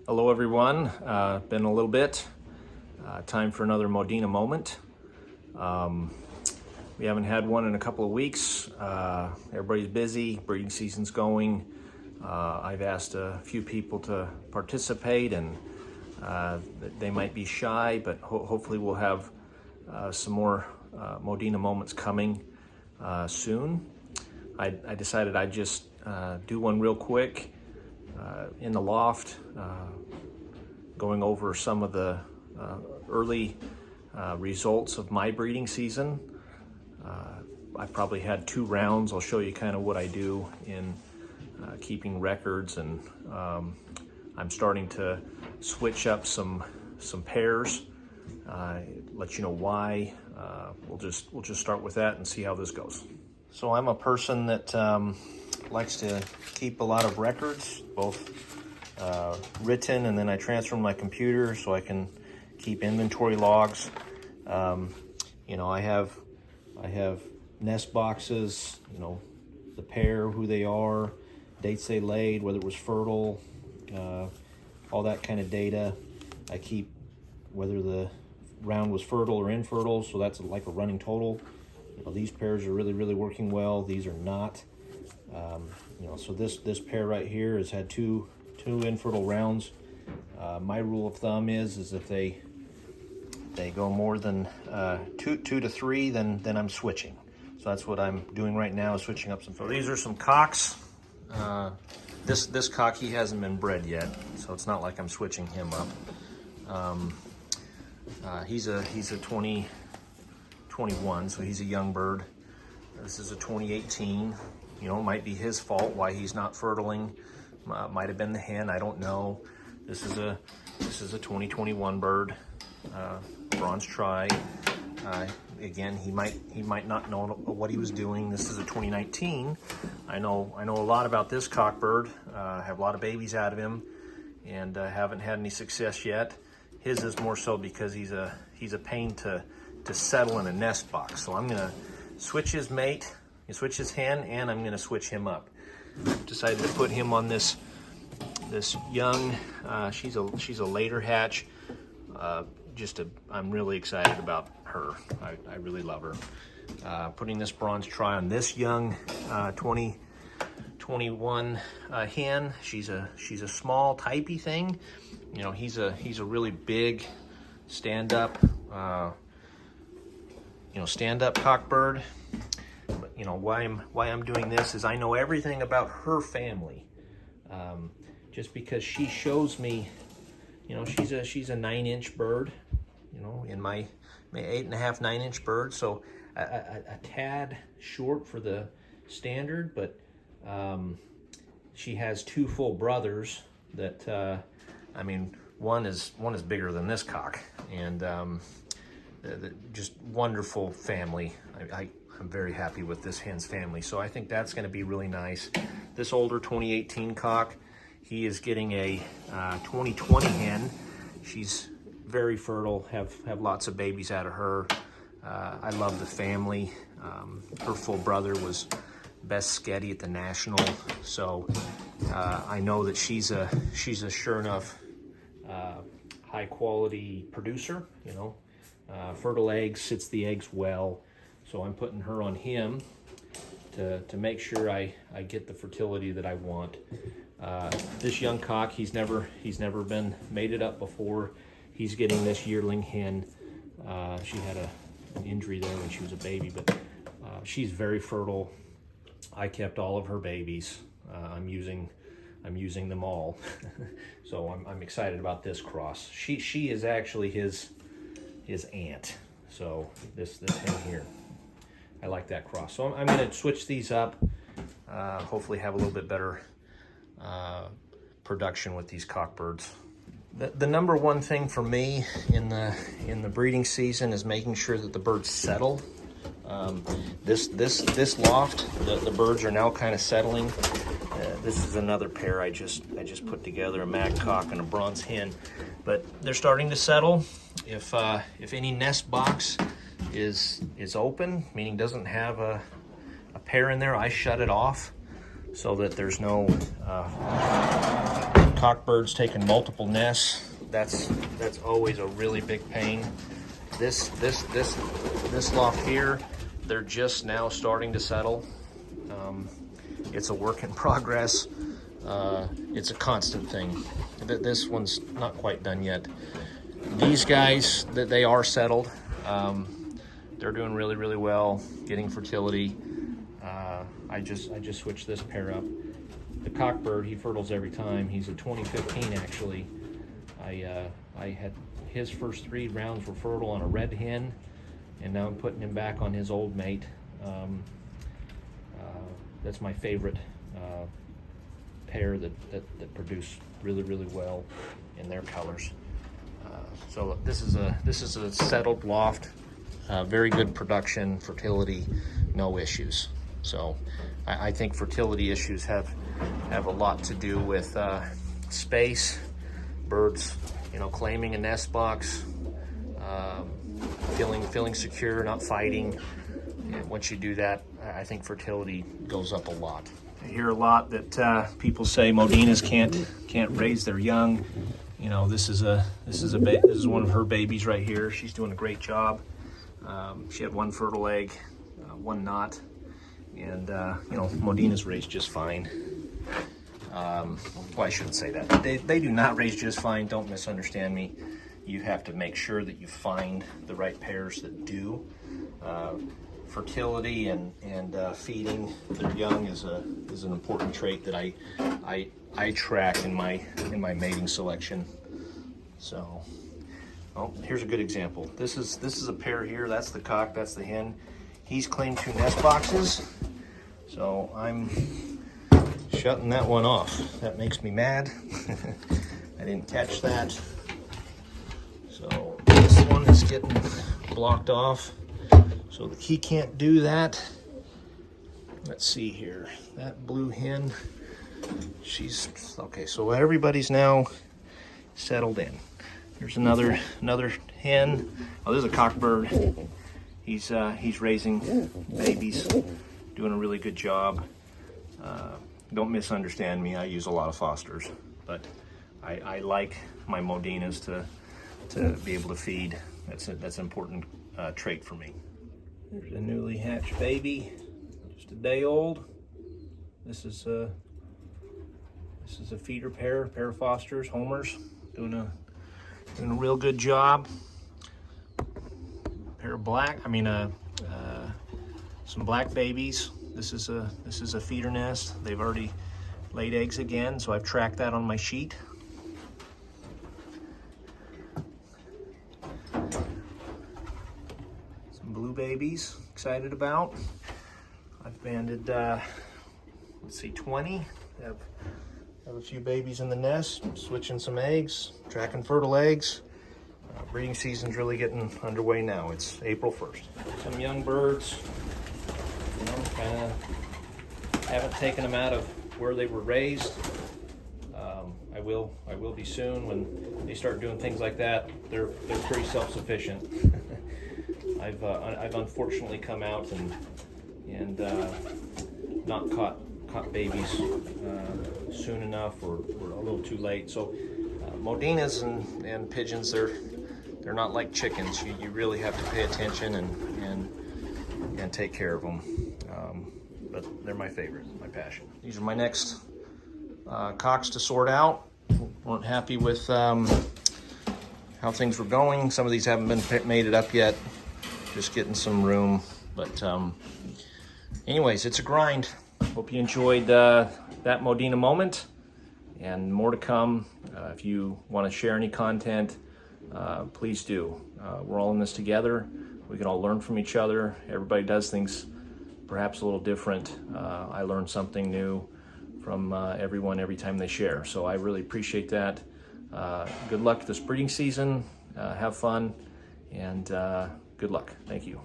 Hello everyone, been a little bit. Time for another Modena Moment. We haven't had one in a couple of weeks. Everybody's busy, breeding season's going. I've asked a few people to participate and they might be shy, but hopefully we'll have some more Modena Moments coming soon. I decided I'd just do one real quick in the loft, going over some of the early results of my breeding season. I probably had 2 rounds. I'll show you kind of what I do in keeping records, and I'm starting to switch up some pairs. Let you know why. We'll just start with that and see how this goes. So I'm a person that likes to keep a lot of records, both written, and then I transfer to my computer so I can keep inventory logs. You know, I have nest boxes, you know, the pair, who they are, dates they laid, whether it was fertile, all that kind of data. I keep whether the round was fertile or infertile, so that's like a running total. You know, these pairs are really working well. These are not. You know, so this pair right here has had two infertile rounds. My rule of thumb is if they go more than two to three, then I'm switching. So that's what I'm doing right now, is switching up some. So these are some cocks. This cock, he hasn't been bred yet, so it's not like I'm switching him up. He's a 2021, so he's a young bird. This is a 2018. You know, it might be his fault why he's not fertiling. Might have been the hen, I don't know. This is a 2021 bird, bronze tri. Again, he might not know what he was doing. This is a 2019. I know a lot about this cock bird. Have a lot of babies out of him, and haven't had any success yet. His is more so because he's a pain to settle in a nest box. So I'm gonna switch his mate, switch his hen, and I'm gonna switch him up. Decided to put him on this young. She's a later hatch. I'm really excited about her. I really love her. Putting this bronze tri on this young 2021 hen. She's a small typey thing. You know, he's a really big stand-up cock bird. But you know why I'm doing this is I know everything about her family. Just because she shows me, you know, she's a 9-inch bird, you know, in my 8.5, 9-inch bird, so a tad short for the standard, but she has 2 full brothers that I mean, one is bigger than this cock, and just wonderful family. I'm very happy with this hen's family, so I think that's going to be really nice. This older 2018 cock, he is getting a 2020 hen. She's very fertile, have lots of babies out of her. I love the family. Her full brother was best sketty at the national, so I know that she's a sure enough high quality producer. You know, fertile eggs, sits the eggs well. So I'm putting her on him to make sure I get the fertility that I want. This young cock, he's never been mated up before. He's getting this yearling hen. She had an injury there when she was a baby, but she's very fertile. I kept all of her babies. I'm using them all. So I'm excited about this cross. She is actually his aunt. So this hen here, I like that cross. So I'm going to switch these up. Hopefully have a little bit better production with these cockbirds. The number one thing for me in the breeding season is making sure that the birds settle. This loft, the birds are now kind of settling. This is another pair I just put together, a mag cock and a bronze hen, but they're starting to settle. If any nest box is open, meaning doesn't have a pair in there, I shut it off so that there's no cockbirds taking multiple nests, that's always a really big pain. This loft here, they're just now starting to settle. It's a work in progress. It's a constant thing. This one's not quite done yet. These guys, they are settled. They're doing really, really well, getting fertility. I just switched this pair up. The cockbird, he fertiles every time. He's a 2015 actually. I had his first 3 rounds were fertile on a red hen, and now I'm putting him back on his old mate. That's my favorite pair that produce really, really well in their colors. So this is a settled loft, very good production, fertility, no issues. So I think fertility issues have a lot to do with space, birds, claiming a nest box, feeling secure, not fighting. And once you do that, I think fertility goes up a lot. I hear a lot that people say Modenas can't raise their young. This is one of her babies right here. She's doing a great job. She had 1 fertile egg, 1 not, and Modenas raised just fine. Well, I shouldn't say that. They do not raise just fine. Don't misunderstand me. You have to make sure that you find the right pairs that do. Fertility and feeding their young is an important trait that I track in my mating selection. So, here's a good example. This is a pair here. That's the cock. That's the hen. He's claimed 2 nest boxes, so I'm shutting that one off. That makes me mad. I didn't catch that. So this one is getting blocked off. So he can't do that. Let's see here. That blue hen, she's okay. So everybody's now settled in. There's another hen. Oh, this is a cockbird. He's raising babies, doing a really good job. Don't misunderstand me. I use a lot of fosters, but I like my Modenas to be able to feed. That's an important trait for me. There's a newly hatched baby, just a day old. This is a feeder pair of fosters, homers, doing a real good job. Pair of some black babies. This is a feeder nest. They've already laid eggs again, so I've tracked that on my sheet. Blue babies, excited about. I've banded, 20. Have a few babies in the nest, switching some eggs, tracking fertile eggs. Breeding season's really getting underway now. It's April 1st. Some young birds, kind of haven't taken them out of where they were raised. I will be soon. When they start doing things like that, they're pretty self-sufficient. I've unfortunately come out and not caught babies soon enough or a little too late. So Modenas and pigeons, they're not like chickens. You really have to pay attention and take care of them. But they're my favorite, my passion. These are my next cocks to sort out. Weren't happy with how things were going. Some of these haven't been mated up yet. Just getting some room, but anyways, it's a grind. Hope you enjoyed that Modena moment, and more to come. If you want to share any content, please do. We're all in this together. We can all learn from each other. Everybody does things perhaps a little different. I learn something new from everyone every time they share, so I really appreciate that. Good luck this breeding season. Have fun, and good luck. Thank you.